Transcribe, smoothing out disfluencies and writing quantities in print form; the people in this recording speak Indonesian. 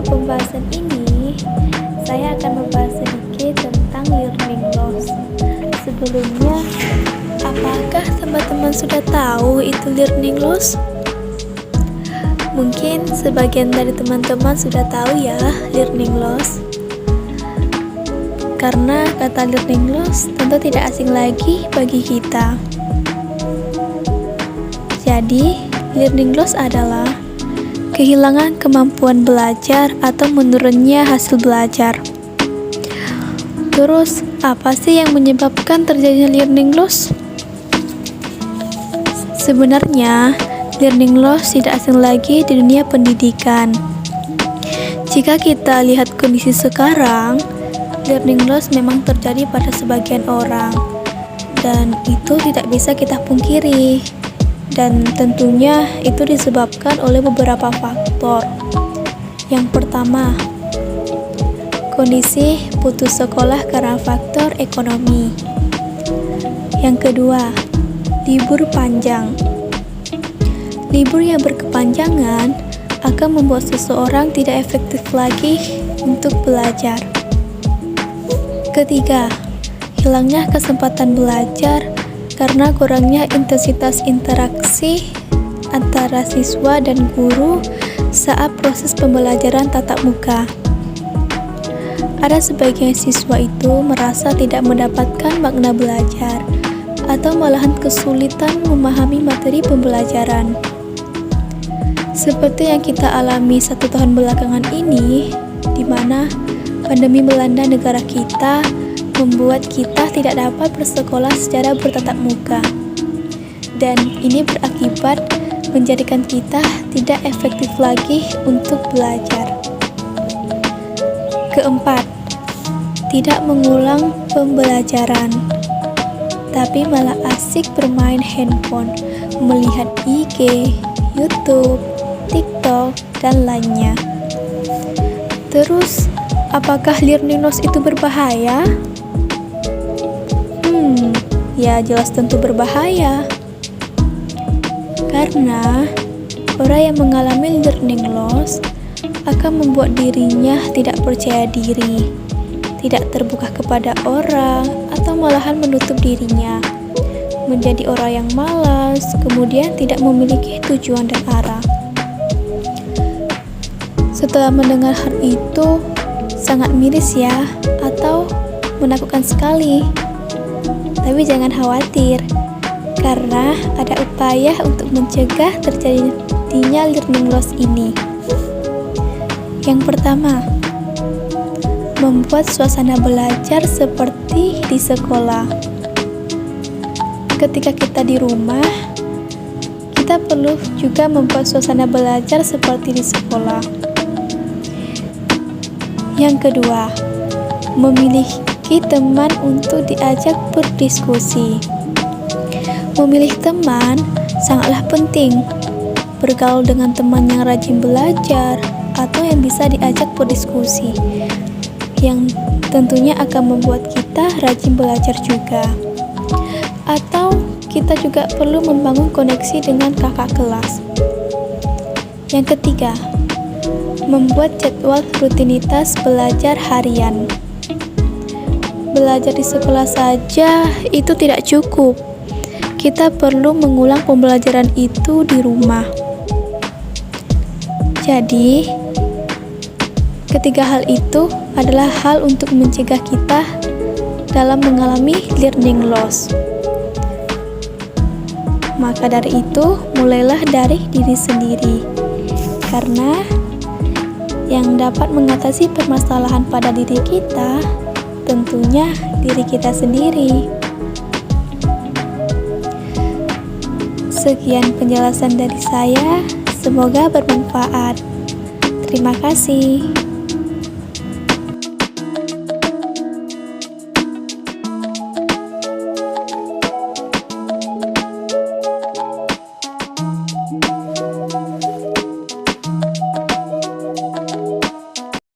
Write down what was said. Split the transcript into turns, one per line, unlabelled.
pembahasan ini, saya akan membahas sedikit tentang learning loss. Sebelumnya, apakah teman-teman sudah tahu itu learning loss? Mungkin sebagian dari teman-teman sudah tahu ya learning loss. Karena kata learning loss tentu tidak asing lagi bagi kita. Jadi, learning loss adalah kehilangan kemampuan belajar atau menurunnya hasil belajar. Terus, apa sih yang menyebabkan terjadinya learning loss? Sebenarnya, learning loss tidak asing lagi di dunia pendidikan. Jika kita lihat kondisi sekarang, learning loss memang terjadi pada sebagian orang, dan itu tidak bisa kita pungkiri. Dan tentunya itu disebabkan oleh beberapa faktor. Yang pertama, kondisi putus sekolah karena faktor ekonomi. Yang kedua, libur panjang. Libur yang berkepanjangan akan membuat seseorang tidak efektif lagi untuk belajar. Ketiga, hilangnya kesempatan belajar karena kurangnya intensitas interaksi antara siswa dan guru saat proses pembelajaran tatap muka. Ada sebagian siswa itu merasa tidak mendapatkan makna belajar atau malahan kesulitan memahami materi pembelajaran. Seperti yang kita alami 1 tahun belakangan ini, di mana pandemi melanda negara kita, membuat kita tidak dapat bersekolah secara bertatap muka, dan ini berakibat menjadikan kita tidak efektif lagi untuk belajar. Keempat, tidak mengulang pembelajaran, tapi malah asik bermain handphone, melihat IG, YouTube, TikTok, dan lainnya. Terus, apakah learning loss itu berbahaya? Ya jelas tentu berbahaya. Karena orang yang mengalami learning loss akan membuat dirinya tidak percaya diri, tidak terbuka kepada orang, atau malahan menutup dirinya, menjadi orang yang malas, kemudian tidak memiliki tujuan dan arah. Setelah mendengar hal itu, sangat miris ya, atau menakutkan sekali. Tapi jangan khawatir, karena ada upaya untuk mencegah terjadinya learning loss ini. Yang pertama, membuat suasana belajar seperti di sekolah. Ketika kita di rumah, kita perlu juga membuat suasana belajar seperti di sekolah. Yang kedua, memiliki teman untuk diajak berdiskusi. Memilih teman sangatlah penting. Bergaul dengan teman yang rajin belajar atau yang bisa diajak berdiskusi, yang tentunya akan membuat kita rajin belajar juga. Atau kita juga perlu membangun koneksi dengan kakak kelas. Yang ketiga, membuat jadwal rutinitas belajar harian. Belajar di sekolah saja itu tidak cukup. Kita perlu mengulang pembelajaran itu di rumah. Jadi, ketiga hal itu adalah hal untuk mencegah kita dalam mengalami learning loss. Maka dari itu, mulailah dari diri sendiri. Karena yang dapat mengatasi permasalahan pada diri kita tentunya diri kita sendiri. Sekian penjelasan dari saya, semoga bermanfaat. Terima kasih.